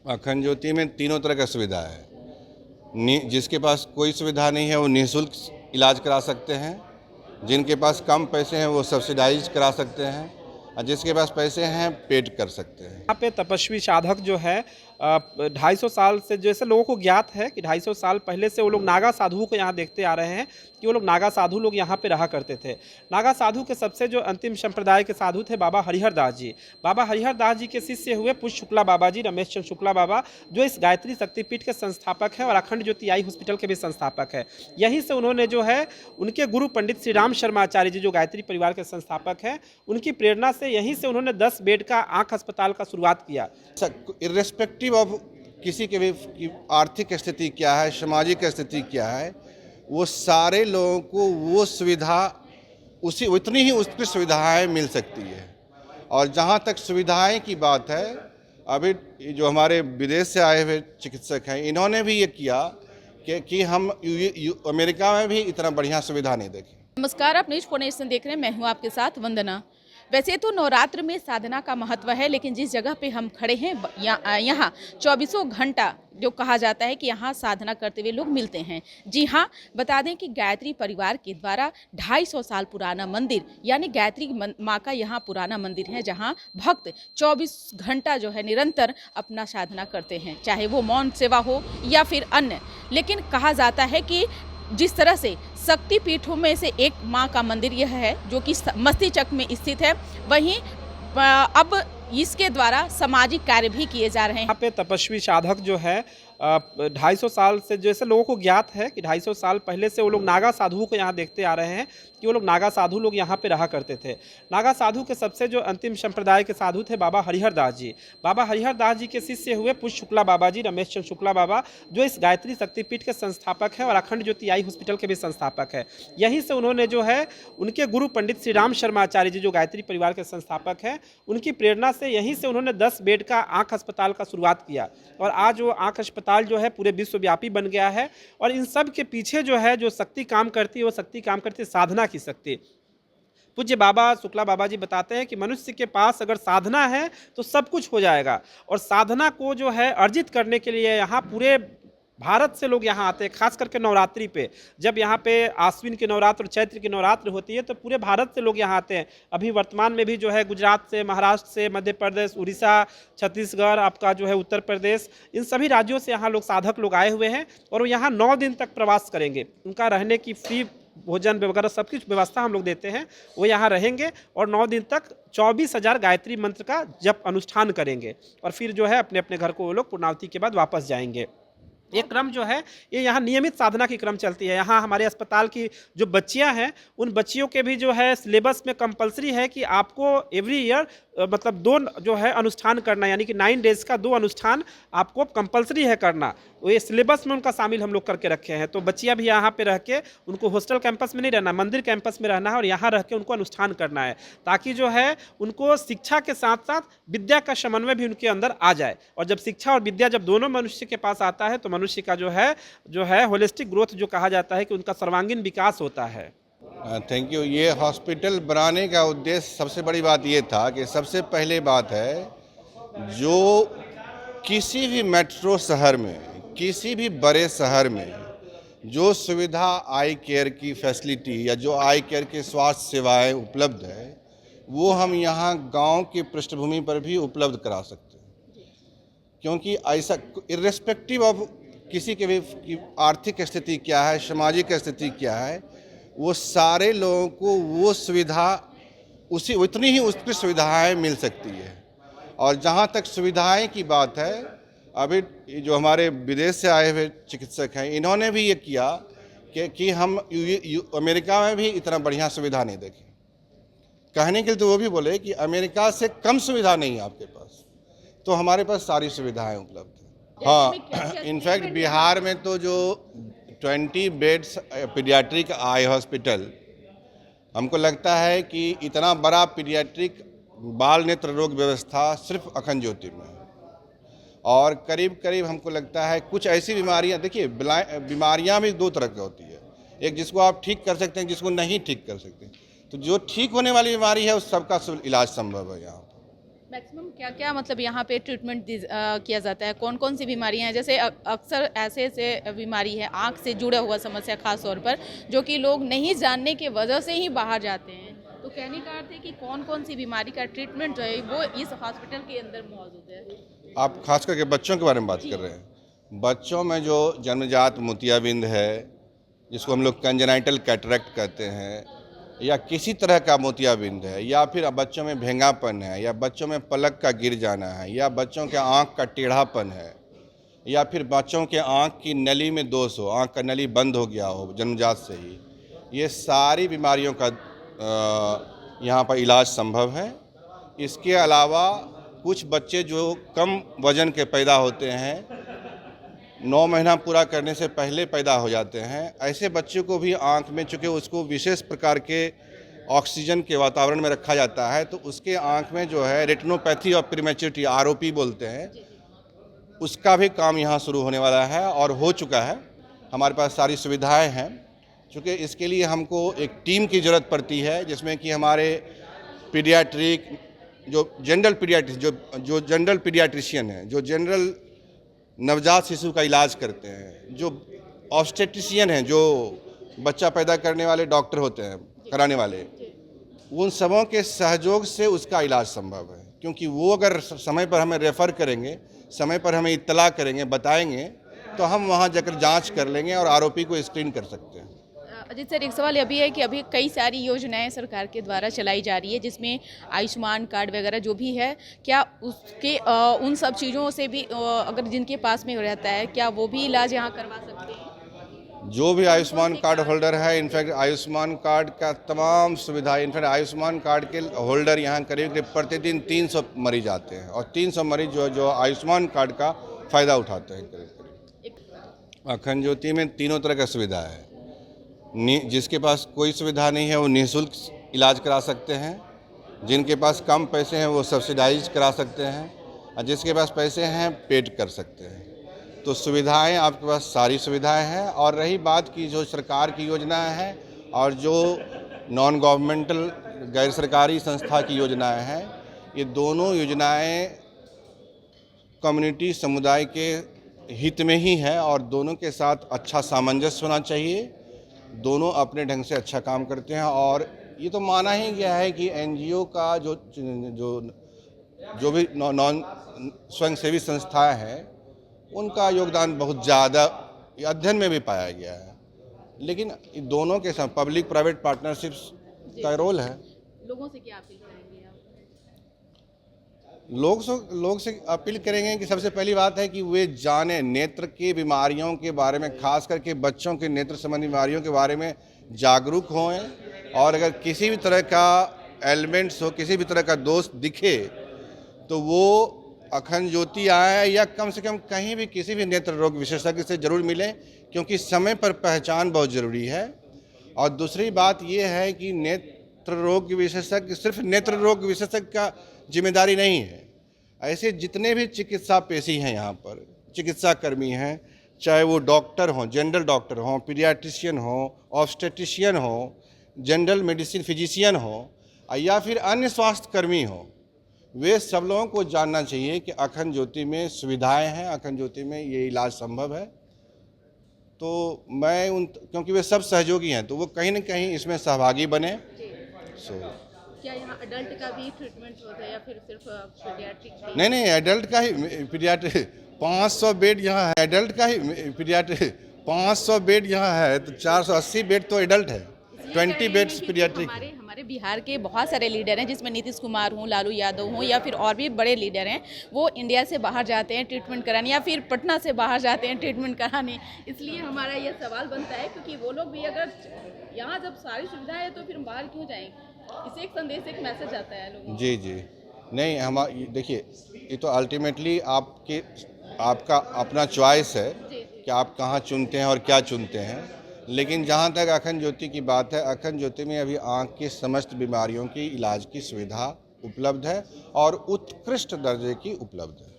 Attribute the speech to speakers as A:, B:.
A: अखंड ज्योति में तीनों तरह का सुविधा है। जिसके पास कोई सुविधा नहीं है वो निःशुल्क इलाज करा सकते हैं, जिनके पास कम पैसे हैं वो सब्सिडाइज करा सकते हैं, और जिसके पास पैसे हैं पेड कर सकते हैं।
B: यहाँ पे तपस्वी साधक जो है 250 साल से, जैसे लोगों को ज्ञात है कि 250 साल पहले से वो लोग नागा साधुओं को यहाँ देखते आ रहे हैं कि वो लोग नागा साधु लोग यहाँ पे रहा करते थे। नागा साधु के सबसे जो अंतिम संप्रदाय के साधु थे बाबा हरिहर दास जी। बाबा हरिहर दास जी के शिष्य हुए पुष्प शुक्ला बाबा जी, रमेश चंद्र शुक्ला बाबा, जो इस गायत्री शक्तिपीठ के संस्थापक हैं और अखंड ज्योति आई हॉस्पिटल के भी संस्थापक है। यहीं से उन्होंने जो है उनके गुरु पंडित श्री राम शर्मा आचार्य जी, जो गायत्री परिवार के संस्थापक हैं, उनकी प्रेरणा से यहीं से उन्होंने 10 बेड का आँख अस्पताल का शुरुआत किया।
A: इर्रेस्पेक्टिव ऑफ किसी के भी की आर्थिक स्थिति क्या है, सामाजिक स्थिति क्या है, वो सारे लोगों को वो सुविधा उतनी ही उत्कृष्ट सुविधाएं मिल सकती है। और जहां तक सुविधाएं की बात है, अभी जो हमारे विदेश से आए हुए चिकित्सक हैं, इन्होंने भी ये किया कि हम अमेरिका में भी इतना बढ़िया सुविधा नहीं देखी।
C: नमस्कार, आप न्यूज 4 नेशन देख रहे हैं। मैं हूं आपके साथ वंदना। वैसे तो नवरात्र में साधना का महत्व है, लेकिन जिस जगह पे हम खड़े हैं यहाँ 24 घंटा जो कहा जाता है कि यहाँ साधना करते हुए लोग मिलते हैं। जी हाँ, बता दें कि गायत्री परिवार के द्वारा 250 साल पुराना मंदिर यानी गायत्री माँ का यहाँ पुराना मंदिर है, जहाँ भक्त 24 घंटा जो है निरंतर अपना साधना करते हैं, चाहे वो मौन सेवा हो या फिर अन्य। लेकिन कहा जाता है कि जिस तरह से शक्ति पीठों में से एक माँ का मंदिर यह है जो कि मस्तिचक में स्थित है, वहीं अब इसके द्वारा सामाजिक कार्य भी किए जा रहे हैं।
B: यहाँ पे तपस्वी साधक जो है 250 साल से, जैसे लोगों को ज्ञात है कि 250 साल पहले से वो लोग नागा साधुओं को यहाँ देखते आ रहे हैं कि वो लोग नागा साधु लोग यहाँ पे रहा करते थे। नागा साधु के सबसे जो अंतिम संप्रदाय के साधु थे बाबा हरिहर दास जी। बाबा हरिहर दास जी के शिष्य हुए पुष्प शुक्ला बाबा जी, रमेश चंद्र शुक्ला बाबा, जो इस गायत्री शक्तिपीठ के संस्थापक हैं और अखंड ज्योति आई हॉस्पिटल के भी संस्थापक है। यहीं से उन्होंने जो है उनके गुरु पंडित श्री राम शर्मा आचार्य जी, जो गायत्री परिवार के संस्थापक हैं, उनकी प्रेरणा से यहीं से उन्होंने 10 बेड का आँख अस्पताल का शुरुआत किया। और आज वो आँख अस्पताल जो है पूरे विश्वव्यापी बन गया है। और इन सब के पीछे जो है जो शक्ति काम करती है, वो शक्ति काम करती है साधना की शक्ति। पूज्य बाबा शुक्ला बाबा जी बताते हैं कि मनुष्य के पास अगर साधना है तो सब कुछ हो जाएगा। और साधना को जो है अर्जित करने के लिए यहाँ पूरे भारत से लोग यहाँ आते हैं, खास करके नवरात्रि पे। जब यहाँ पे आश्विन की नवरात्र और चैत्र की नवरात्र होती है तो पूरे भारत से लोग यहाँ आते हैं। अभी वर्तमान में भी जो है गुजरात से, महाराष्ट्र से, मध्य प्रदेश, उड़ीसा, छत्तीसगढ़, आपका जो है उत्तर प्रदेश, इन सभी राज्यों से यहाँ लोग साधक लोग आए हुए हैं और वो यहाँ 9 दिन तक प्रवास करेंगे। उनका रहने की फ्री भोजन वगैरह सब कुछ व्यवस्था हम लोग देते हैं। वो यहाँ रहेंगे और 9 दिन तक 24,000 गायत्री मंत्र का जप अनुष्ठान करेंगे और फिर जो है अपने अपने घर को वो लोग पूर्णावती के बाद वापस जाएंगे। ये क्रम जो है ये यहाँ नियमित साधना की क्रम चलती है। यहाँ हमारे अस्पताल की जो बच्चियाँ हैं, उन बच्चियों के भी जो है सिलेबस में कंपलसरी है कि आपको एवरी ईयर मतलब 2 जो है अनुष्ठान करना, यानी कि 9 डेज का 2 अनुष्ठान आपको कंपलसरी है करना। ये सिलेबस में उनका शामिल हम लोग करके रखे हैं। तो बच्चियाँ भी यहाँ पे रह के, उनको हॉस्टल कैंपस में नहीं रहना, मंदिर कैंपस में रहना है और यहाँ रह के उनको अनुष्ठान करना है, ताकि जो है उनको शिक्षा के साथ साथ विद्या का समन्वय भी उनके अंदर आ जाए। और जब शिक्षा और विद्या जब दोनों मनुष्य के पास आता है तो मनुष्य का जो है होलिस्टिक ग्रोथ जो कहा जाता है कि उनका सर्वांगीण विकास होता है।
A: Thank you. ये हॉस्पिटल बनाने का उद्देश्य, सबसे बड़ी बात ये था कि सबसे पहले बात है, जो किसी भी मेट्रो शहर में, किसी भी बड़े शहर में जो सुविधा आई केयर की फैसिलिटी या जो आई केयर के स्वास्थ्य सेवाएं उपलब्ध है, वो हम यहाँ गांव की पृष्ठभूमि पर भी उपलब्ध करा सकते हैं। क्योंकि ऐसा इर्रेस्पेक्टिव ऑफ किसी के भी की आर्थिक स्थिति क्या है, सामाजिक स्थिति क्या है, वो सारे लोगों को वो सुविधा उतनी ही उत्कृष्ट सुविधाएं मिल सकती है। और जहां तक सुविधाएं की बात है, अभी जो हमारे विदेश से आए हुए चिकित्सक हैं, इन्होंने भी ये किया कि हम अमेरिका में भी इतना बढ़िया सुविधा नहीं देखी। कहने के लिए तो वो भी बोले कि अमेरिका से कम सुविधा नहीं है आपके पास, तो हमारे पास सारी सुविधाएं उपलब्ध हैं। हाँ, इनफैक्ट बिहार में तो जो 20 बेड्स पीडियाट्रिक आई हॉस्पिटल, हमको लगता है कि इतना बड़ा पीडियाट्रिक बाल नेत्र रोग व्यवस्था सिर्फ अखंड ज्योति में है। और करीब करीब हमको लगता है कुछ ऐसी बीमारियां, देखिए बीमारियां भी 2 तरह की होती है, एक जिसको आप ठीक कर सकते हैं, जिसको नहीं ठीक कर सकते। तो जो ठीक होने वाली बीमारी है उस सबका इलाज संभव है यहाँ।
C: मैक्सिमम क्या क्या मतलब यहाँ पे ट्रीटमेंट किया जाता है? कौन कौन सी बीमारियाँ हैं? जैसे अक्सर ऐसे ऐसे बीमारी है आँख से जुड़ा हुआ समस्या खास तौर पर, जो कि लोग नहीं जानने की वजह से ही बाहर जाते हैं। तो कहने का अर्थ है कि कौन कौन सी बीमारी का ट्रीटमेंट जो है वो इस हॉस्पिटल के अंदर मौजूद है।
A: आप खास करके बच्चों के बारे में बात कर रहे हैं। बच्चों में जो जन्मजात मोतियाबिंद है, जिसको हम लोग कंजेनाइटल कैटरेक्ट कहते हैं, या किसी तरह का मोतियाबिंद है, या फिर बच्चों में भेंगापन है, या बच्चों में पलक का गिर जाना है, या बच्चों के आँख का टेढ़ापन है, या फिर बच्चों के आँख की नली में दोष हो, आँख का नली बंद हो गया हो जन्मजात से ही, ये सारी बीमारियों का यहाँ पर इलाज संभव है। इसके अलावा कुछ बच्चे जो कम वजन के पैदा होते हैं, 9 महीना पूरा करने से पहले पैदा हो जाते हैं, ऐसे बच्चों को भी आँख में, चूँकि उसको विशेष प्रकार के ऑक्सीजन के वातावरण में रखा जाता है, तो उसके आँख में जो है रेटिनोपैथी और प्रीमेच्योरिटी ROP बोलते हैं, उसका भी काम यहाँ शुरू होने वाला है और हो चुका है। हमारे पास सारी सुविधाएं हैं। चूँकि इसके लिए हमको एक टीम की ज़रूरत पड़ती है, जिसमें कि हमारे पीडियाट्रिक जो जनरल पीडियाट्रिशियन हैं, जो जनरल नवजात शिशु का इलाज करते हैं, जो ऑब्स्टेट्रिशियन हैं, जो बच्चा पैदा करने वाले डॉक्टर होते हैं कराने वाले, उन सबों के सहयोग से उसका इलाज संभव है। क्योंकि वो अगर समय पर हमें रेफ़र करेंगे, समय पर हमें इत्तला करेंगे, बताएंगे, तो हम वहाँ जाकर जांच कर लेंगे और ROP को स्क्रीन कर सकते हैं।
C: अजीत सर, एक सवाल अभी है कि अभी कई सारी योजनाएं सरकार के द्वारा चलाई जा रही है, जिसमें आयुष्मान कार्ड वगैरह जो भी है, क्या उसके उन सब चीज़ों से भी अगर जिनके पास में रहता है, क्या वो भी इलाज यहाँ करवा सकते हैं?
A: जो भी आयुष्मान कार्ड होल्डर है, इनफैक्ट आयुष्मान कार्ड का तमाम सुविधा, इनफैक्ट आयुष्मान कार्ड के होल्डर यहाँ करीब प्रतिदिन 300 मरीज आते हैं, और 300 मरीज जो आयुष्मान कार्ड का फ़ायदा उठाते हैं करीब। अखंड ज्योति में तीनों तरह का सुविधा है। जिसके पास कोई सुविधा नहीं है वो निःशुल्क इलाज करा सकते हैं, जिनके पास कम पैसे हैं वो सब्सिडाइज करा सकते हैं, और जिसके पास पैसे हैं पेड कर सकते हैं। तो सुविधाएं आपके पास सारी सुविधाएं हैं। और रही बात की जो सरकार की योजनाएं हैं और जो नॉन गवर्नमेंटल गैर सरकारी संस्था की योजनाएं हैं, ये दोनों योजनाएं कम्युनिटी समुदाय के हित में ही है और दोनों के साथ अच्छा सामंजस्य होना चाहिए। दोनों अपने ढंग से अच्छा काम करते हैं और ये तो माना ही गया है कि NGO का जो भी नॉन स्वयंसेवी संस्थाएं हैं, उनका योगदान बहुत ज़्यादा अध्ययन में भी पाया गया है। लेकिन दोनों के साथ पब्लिक प्राइवेट पार्टनरशिप्स का रोल है।
C: लोगों से क्या अपील करेंगे आप?
A: लोग से अपील करेंगे कि सबसे पहली बात है कि वे जाने नेत्र की बीमारियों के बारे में, खास करके बच्चों के नेत्र संबंधी बीमारियों के बारे में जागरूक हों, और अगर किसी भी तरह का एलिमेंट्स हो, किसी भी तरह का दोष दिखे, तो वो अखंड ज्योति आए या कम से कम कहीं भी किसी भी नेत्र रोग विशेषज्ञ से जरूर मिलें, क्योंकि समय पर पहचान बहुत ज़रूरी है। और दूसरी बात ये है कि नेत्र रोग विशेषज्ञ सिर्फ नेत्र रोग विशेषज्ञ का जिम्मेदारी नहीं है। ऐसे जितने भी चिकित्सा पेशी हैं यहाँ पर, चिकित्सा कर्मी हैं, चाहे वो डॉक्टर हों, जनरल डॉक्टर हों, पीडियाट्रिशियन हों, ऑब्स्टेट्रिशियन हों, जनरल मेडिसिन फिजिशियन हों, या फिर अन्य स्वास्थ्य कर्मी हों, वे सब लोगों को जानना चाहिए कि अखंड ज्योति में सुविधाएं हैं, अखंड ज्योति में ये इलाज संभव है। तो मैं क्योंकि वे सब सहयोगी हैं, तो वो कहीं न कहीं इसमें सहभागी बने।
C: क्या यहाँ अडल्ट का भी ट्रीटमेंट होता है या फिर सिर्फ पीडियाट्रिक?
A: नहीं, एडल्ट का ही पीडियाट्रिक 500 बेड यहाँ है, एडल्ट का ही पीडियाट्रिक 500 बेड यहाँ है, तो 480 बेड तो एडल्ट है, 20 बेड्स पीडियाट्रिक।
C: हमारे बिहार के बहुत सारे लीडर हैं, जिसमें नीतीश कुमार हों, लालू यादव हों, या फिर और भी बड़े लीडर हैं, वो इंडिया से बाहर जाते हैं ट्रीटमेंट कराने, या फिर पटना से बाहर जाते हैं ट्रीटमेंट कराने। इसलिए हमारा ये सवाल बनता है, क्योंकि वो लोग भी अगर यहाँ जब सारी सुविधा है तो फिर बाहर क्यों जाएंगे? इससे एक संदेश, एक मैसेज आता है लोगों को। जी
A: नहीं, देखिए, ये तो अल्टीमेटली आपका अपना चॉइस है कि आप कहाँ चुनते हैं और क्या चुनते हैं। लेकिन जहाँ तक अखंड ज्योति की बात है, अखंड ज्योति में अभी आँख की समस्त बीमारियों की इलाज की सुविधा उपलब्ध है और उत्कृष्ट दर्जे की उपलब्ध है।